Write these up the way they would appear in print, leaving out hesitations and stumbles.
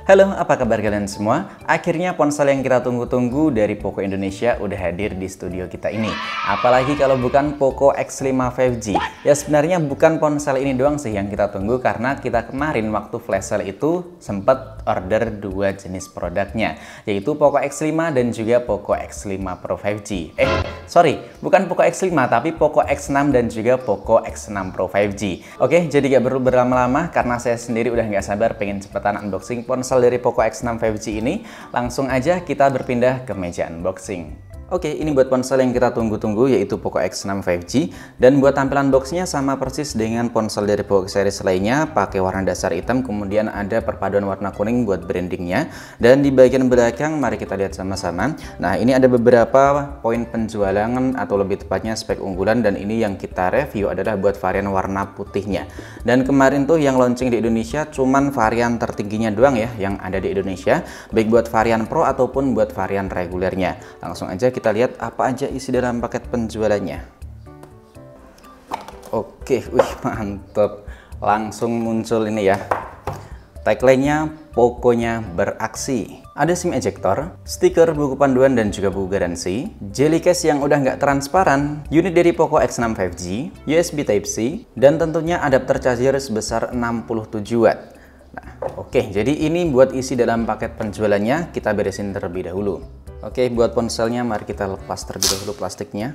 Halo, apa kabar kalian semua? Akhirnya ponsel yang kita tunggu-tunggu dari Poco Indonesia udah hadir di studio kita ini. Apalagi kalau bukan Poco X5 5G. Ya sebenarnya bukan ponsel ini doang sih yang kita tunggu, karena kita kemarin waktu flash sale itu sempat order dua jenis produknya, yaitu Poco X5 dan juga Poco X5 Pro 5G. Sorry, bukan Poco X5 tapi Poco X6 dan juga Poco X6 Pro 5G. Oke, jadi gak perlu berlama-lama karena saya sendiri udah gak sabar pengen cepetan unboxing ponsel dari Poco X6 5G ini. Langsung aja kita berpindah ke meja unboxing. Oke, ini buat ponsel yang kita tunggu-tunggu, yaitu Poco X6 5G. Dan buat tampilan boxnya sama persis dengan ponsel dari Poco series lainnya, pakai warna dasar hitam, kemudian ada perpaduan warna kuning buat brandingnya. Dan di bagian belakang, mari kita lihat sama-sama. Nah, ini ada beberapa poin penjualan atau lebih tepatnya spek unggulan, dan ini yang kita review adalah buat varian warna putihnya. Dan kemarin tuh yang launching di Indonesia cuman varian tertingginya doang ya yang ada di Indonesia, baik buat varian Pro ataupun buat varian regulernya. Langsung aja kita lihat apa aja isi dalam paket penjualannya. Oke, wih mantep, langsung muncul ini ya tagline-nya, Poconya beraksi. Ada SIM ejector, stiker buku panduan dan juga buku garansi, jelly case yang udah nggak transparan, unit dari Poco X6 5G, USB Type-C, dan tentunya adapter charger sebesar 67 Watt. Nah, oke, jadi ini buat isi dalam paket penjualannya, kita beresin terlebih dahulu. Oke, buat ponselnya mari kita lepas terlebih dahulu plastiknya.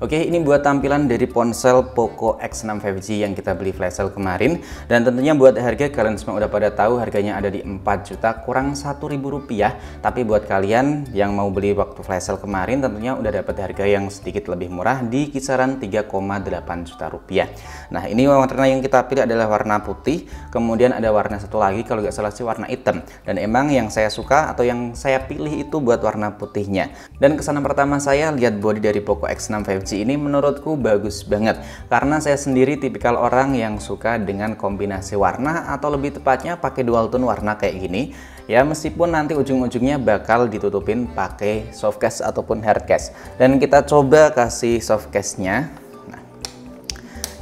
Oke, ini buat tampilan dari ponsel Poco X6 5G yang kita beli flash sale kemarin. Dan tentunya buat harga, kalian semua udah pada tahu harganya ada di 4 juta kurang Rp1.000. Tapi buat kalian yang mau beli waktu flash sale kemarin, tentunya udah dapat harga yang sedikit lebih murah di kisaran 3,8 juta rupiah. Nah, ini warna yang kita pilih adalah warna putih. Kemudian ada warna satu lagi, kalau nggak salah sih warna hitam. Dan emang yang saya suka atau yang saya pilih itu buat warna putihnya. Dan kesan pertama saya lihat body dari Poco X6 5G ini menurutku bagus banget, karena saya sendiri tipikal orang yang suka dengan kombinasi warna atau lebih tepatnya pakai dual tone warna kayak gini ya, meskipun nanti ujung-ujungnya bakal ditutupin pakai soft case ataupun hard case. Dan kita coba kasih soft case nya. Nah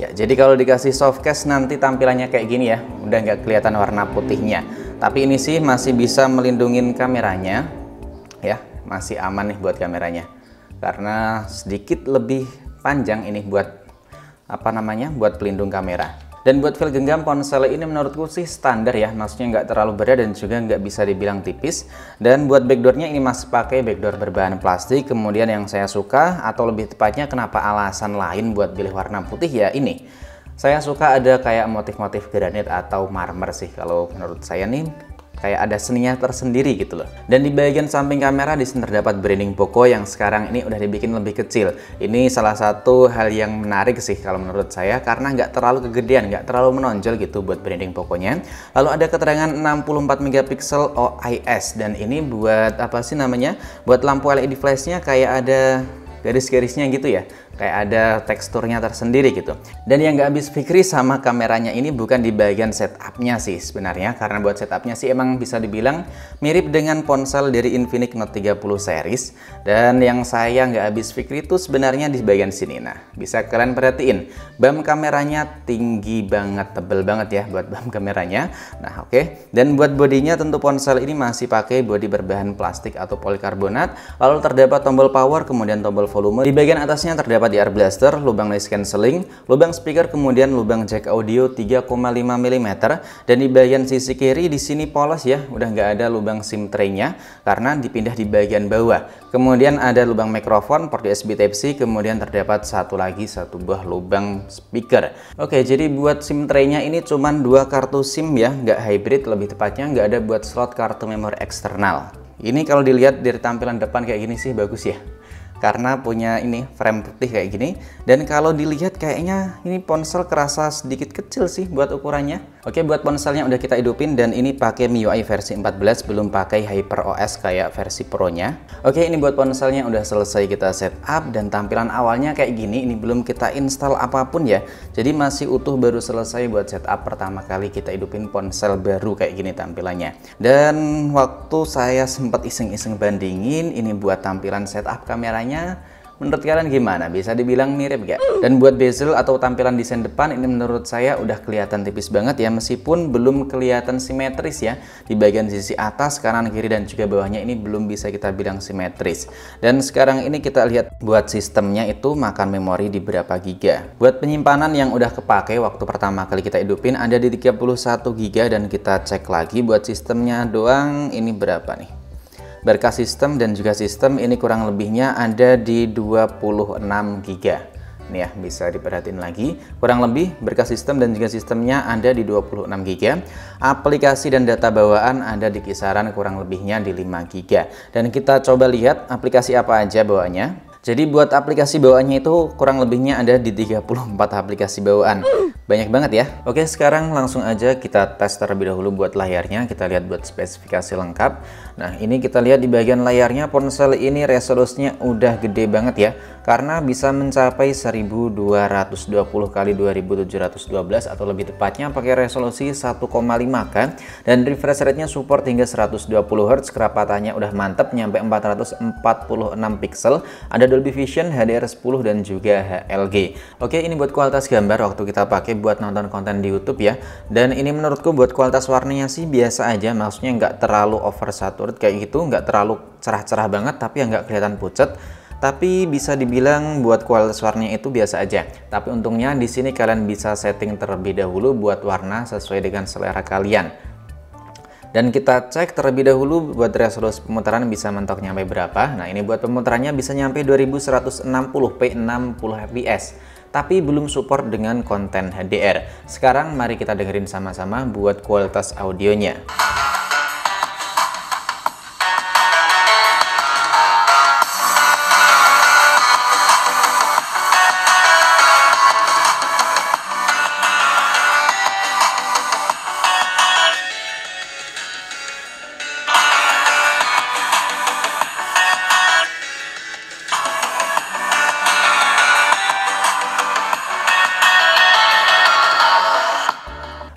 ya, jadi kalau dikasih soft case nanti tampilannya kayak gini ya, udah nggak kelihatan warna putihnya, tapi ini sih masih bisa melindungi kameranya ya, masih aman nih buat kameranya karena sedikit lebih panjang ini buat apa namanya, buat pelindung kamera. Dan buat feel genggam ponsel ini menurutku sih standar ya, maksudnya nggak terlalu berat dan juga nggak bisa dibilang tipis. Dan buat backdoornya ini masih pakai backdoor berbahan plastik. Kemudian yang saya suka atau lebih tepatnya kenapa alasan lain buat pilih warna putih ya, ini saya suka ada kayak motif-motif granit atau marmer sih, kalau menurut saya nih kayak ada seninya tersendiri gitu loh. Dan di bagian samping kamera di sini terdapat branding Poco yang sekarang ini udah dibikin lebih kecil. Ini salah satu hal yang menarik sih kalau menurut saya, karena nggak terlalu kegedean, nggak terlalu menonjol gitu buat branding Poconya. Lalu ada keterangan 64 megapiksel OIS, dan ini buat apa sih namanya? Buat lampu LED flashnya kayak ada garis-garisnya gitu ya, kayak ada teksturnya tersendiri gitu. Dan yang nggak habis fikri sama kameranya ini bukan di bagian setupnya sih sebenarnya, karena buat setupnya sih emang bisa dibilang mirip dengan ponsel dari Infinix Note 30 series. Dan yang saya nggak habis fikri itu sebenarnya di bagian sini. Nah, bisa kalian perhatiin, BAM kameranya tinggi banget, tebel banget ya buat BAM kameranya. Nah, oke. Dan buat bodinya tentu ponsel ini masih pakai bodi berbahan plastik atau polikarbonat. Lalu terdapat tombol power, kemudian tombol volume. Di bagian atasnya terdapat ear blaster, lubang noise cancelling, lubang speaker, kemudian lubang jack audio 3,5 mm. Dan di bagian sisi kiri di sini polos ya, udah nggak ada lubang SIM tray-nya karena dipindah di bagian bawah. Kemudian ada lubang mikrofon, port USB Type-C, kemudian terdapat satu buah lubang speaker. Oke, jadi buat SIM tray-nya ini cuman 2 kartu SIM ya, nggak hybrid, lebih tepatnya nggak ada buat slot kartu memori eksternal. Ini kalau dilihat dari tampilan depan kayak gini sih bagus ya, karena punya ini frame putih kayak gini. Dan kalau dilihat kayaknya ini ponsel kerasa sedikit kecil sih buat ukurannya. Oke, buat ponselnya udah kita hidupin dan ini pakai MIUI versi 14, belum pakai HyperOS kayak versi Pro-nya. Oke, ini buat ponselnya udah selesai kita setup dan tampilan awalnya kayak gini. Ini belum kita install apapun ya, jadi masih utuh, baru selesai buat setup pertama kali kita hidupin ponsel baru kayak gini tampilannya. Dan waktu saya sempat iseng-iseng bandingin ini buat tampilan setup kameranya, Menurut kalian gimana? Bisa dibilang mirip gak? Dan buat bezel atau tampilan desain depan ini menurut saya udah kelihatan tipis banget ya, meskipun belum kelihatan simetris ya. Di bagian sisi atas, kanan, kiri, dan juga bawahnya ini belum bisa kita bilang simetris. Dan sekarang ini kita lihat buat sistemnya itu makan memori di berapa giga. Buat penyimpanan yang udah kepake waktu pertama kali kita hidupin ada di 31 giga, dan kita cek lagi buat sistemnya doang ini berapa nih. Berkas sistem dan juga sistem ini kurang lebihnya ada di 26 giga. Nih ya, bisa diperhatiin lagi. Kurang lebih berkas sistem dan juga sistemnya ada di 26 giga. Aplikasi dan data bawaan ada di kisaran kurang lebihnya di 5 giga. Dan kita coba lihat aplikasi apa aja bawaannya. Jadi buat aplikasi bawaannya itu kurang lebihnya ada di 34 aplikasi bawaan. Banyak banget ya. Oke, sekarang langsung aja kita tes terlebih dahulu buat layarnya. Kita lihat buat spesifikasi lengkap. Nah, ini kita lihat di bagian layarnya ponsel ini resolusinya udah gede banget ya. Karena bisa mencapai 1220 x 2712 atau lebih tepatnya pakai resolusi 1,5K. Dan refresh rate-nya support hingga 120 Hz. Kerapatannya udah mantep nyampe 446 pixel. Ada Dolby Vision, HDR10 dan juga HLG. Oke, ini buat kualitas gambar waktu kita pakai buat nonton konten di YouTube ya. Dan ini menurutku buat kualitas warnanya sih biasa aja, maksudnya nggak terlalu oversaturated kayak gitu, nggak terlalu cerah-cerah banget tapi nggak kelihatan pucat. Tapi bisa dibilang buat kualitas warnanya itu biasa aja. Tapi untungnya di sini kalian bisa setting terlebih dahulu buat warna sesuai dengan selera kalian. Dan kita cek terlebih dahulu buat resolusi pemutaran bisa mentok nyampe berapa. Nah, ini buat pemutarannya bisa nyampe 2160p 60 fps. Tapi belum support dengan konten HDR. Sekarang mari kita dengerin sama-sama buat kualitas audionya.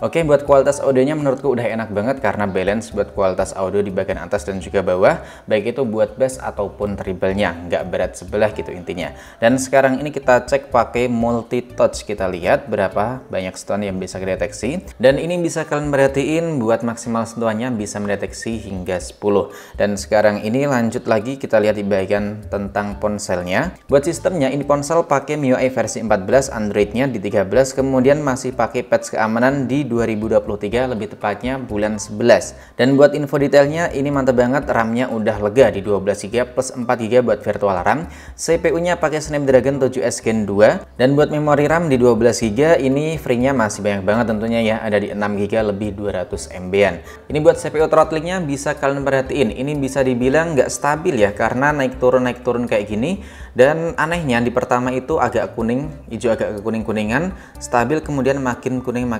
Oke, buat kualitas audionya menurutku udah enak banget karena balance buat kualitas audio di bagian atas dan juga bawah, baik itu buat bass ataupun treble-nya, nggak berat sebelah gitu intinya. Dan sekarang ini kita cek pakai multi touch, kita lihat berapa banyak sentuhan yang bisa dideteksi. Dan ini bisa kalian perhatiin buat maksimal sentuhannya bisa mendeteksi hingga 10. Dan sekarang ini lanjut lagi kita lihat di bagian tentang ponselnya. Buat sistemnya ini ponsel pakai MIUI versi 14, Android-nya di 13, kemudian masih pakai patch keamanan di 2023, lebih tepatnya bulan 11. Dan buat info detailnya ini mantap banget, RAM-nya udah lega di 12GB plus 4GB buat virtual RAM. CPU-nya pakai Snapdragon 7S Gen 2. Dan buat memori RAM di 12GB ini free-nya masih banyak banget tentunya ya, ada di 6GB lebih 200 MB-an. Ini buat CPU throttling-nya bisa kalian perhatiin, ini bisa dibilang nggak stabil ya karena naik turun kayak gini. Dan anehnya di pertama itu agak kuning, hijau agak ke kuning-kuningan, stabil kemudian makin kuning.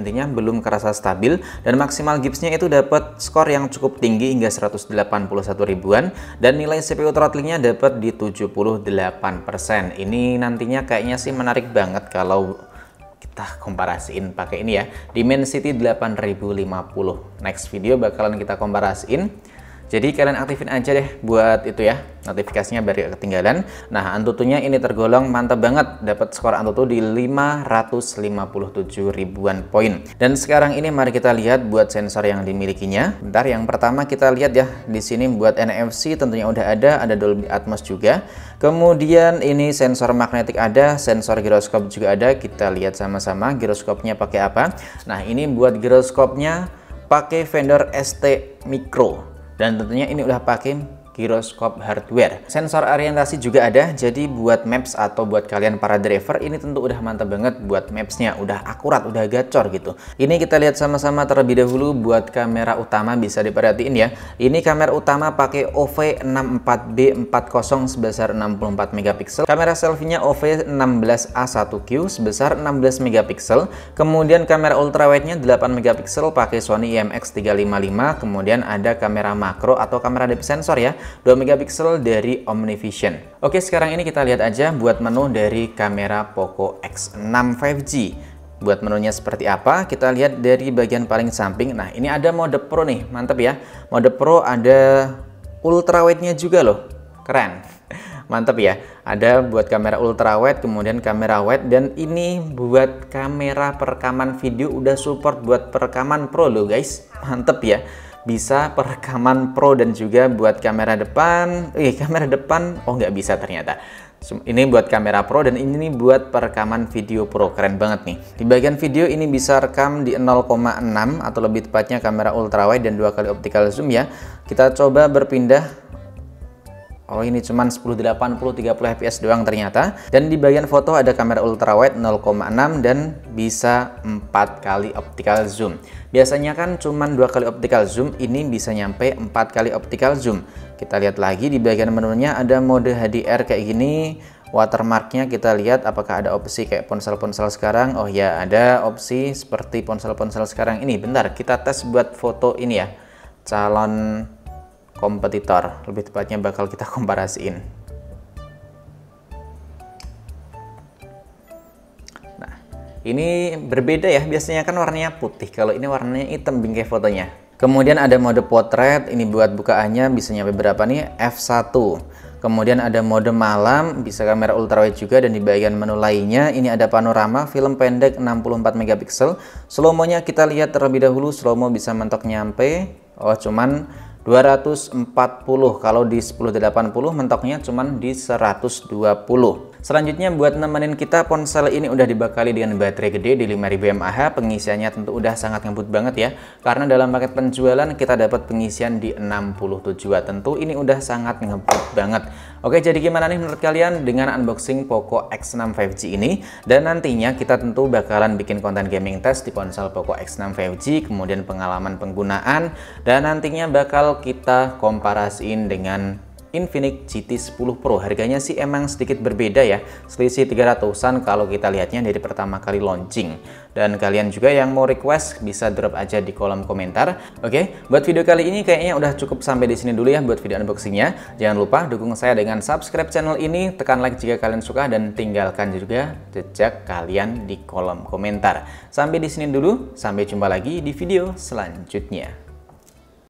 Intinya belum kerasa stabil, dan maksimal Gibbs-nya itu dapat skor yang cukup tinggi hingga 181 ribuan, dan nilai CPU throttlingnya dapat di 78%. Ini nantinya kayaknya sih menarik banget kalau kita komparasiin pakai ini ya, Dimensity 8050. Next video bakalan kita komparasiin. Jadi kalian aktifin aja deh buat itu ya, notifikasinya biar gak ketinggalan. Nah, Antutunya ini tergolong mantap banget, dapat skor Antutu di 557 ribuan poin. Dan sekarang ini mari kita lihat buat sensor yang dimilikinya. Bentar, yang pertama kita lihat ya, di sini buat NFC tentunya udah ada Dolby Atmos juga. Kemudian ini sensor magnetik ada, sensor giroskop juga ada. Kita lihat sama-sama giroskopnya pakai apa. Nah, ini buat giroskopnya pakai vendor ST Micro. Dan tentunya ini udah pakai giroskop hardware. Sensor orientasi juga ada, jadi buat maps atau buat kalian para driver ini tentu udah mantap banget buat mapsnya, udah akurat, udah gacor gitu. Ini kita lihat sama-sama terlebih dahulu buat kamera utama, bisa diperhatiin ya. Ini kamera utama pakai OV64B40 sebesar 64 megapiksel. Kamera selfie-nya OV16A1Q sebesar 16 megapiksel. Kemudian kamera ultrawide-nya 8 megapiksel pakai Sony IMX355. Kemudian ada kamera makro atau kamera depth sensor ya, 2 megapiksel dari OmniVision. Oke, sekarang ini kita lihat aja buat menu dari kamera Poco X6 5G. Buat menunya seperti apa, kita lihat dari bagian paling samping. Nah, ini ada mode Pro nih, mantap ya. Mode Pro ada ultrawide-nya juga loh, keren. Mantap ya. Ada buat kamera ultrawide, kemudian kamera wide, dan ini buat kamera perekaman video udah support buat perekaman pro loh guys. Mantap ya. Bisa perekaman pro dan juga buat kamera depan. Kamera depan oh nggak bisa ternyata. Ini buat kamera pro dan ini buat perekaman video pro. Keren banget nih. Di bagian video ini bisa rekam di 0,6 atau lebih tepatnya kamera ultrawide dan 2 kali optical zoom ya. Kita coba berpindah. Oh ini cuman 1080 30 fps doang ternyata. Dan di bagian foto ada kamera ultrawide 0,6 dan bisa 4 kali optical zoom. Biasanya kan cuman 2 kali optical zoom, ini bisa nyampe 4 kali optical zoom. Kita lihat lagi di bagian menunya ada mode HDR kayak gini. Watermarknya kita lihat apakah ada opsi kayak ponsel-ponsel sekarang. Oh ya, ada opsi seperti ponsel-ponsel sekarang ini. Bentar, kita tes buat foto ini ya. Calon kompetitor, lebih tepatnya bakal kita komparasiin. Nah, ini berbeda ya, biasanya kan warnanya putih, kalau ini warnanya hitam bingkai fotonya. Kemudian ada mode potret, ini buat bukaannya bisa nyampe berapa nih? F1. Kemudian ada mode malam, bisa kamera ultrawide juga, dan di bagian menu lainnya ini ada panorama, film pendek 64 megapiksel. Slow-mo-nya kita lihat terlebih dahulu, slow-mo bisa mentok nyampe, oh cuman 240, kalau di 1080 mentoknya cuman di 120. Selanjutnya buat nemenin kita, ponsel ini udah dibekali dengan baterai gede di 5000 mAh. Pengisiannya tentu udah sangat ngebut banget ya, karena dalam paket penjualan kita dapat pengisian di 67 Watt. Tentu ini udah sangat ngebut banget. Oke, jadi gimana nih menurut kalian dengan unboxing Poco X6 5G ini? Dan nantinya kita tentu bakalan bikin konten gaming test di ponsel Poco X6 5G, kemudian pengalaman penggunaan, dan nantinya bakal kita komparasiin dengan Infinix GT 10 Pro. Harganya sih emang sedikit berbeda ya, selisih 300-an kalau kita lihatnya dari pertama kali launching. Dan kalian juga yang mau request bisa drop aja di kolom komentar. Oke, buat video kali ini kayaknya udah cukup sampai di sini dulu ya buat video unboxingnya. Jangan lupa dukung saya dengan subscribe channel ini, tekan like jika kalian suka, dan tinggalkan juga jejak kalian di kolom komentar. Sampai di sini dulu, sampai jumpa lagi di video selanjutnya.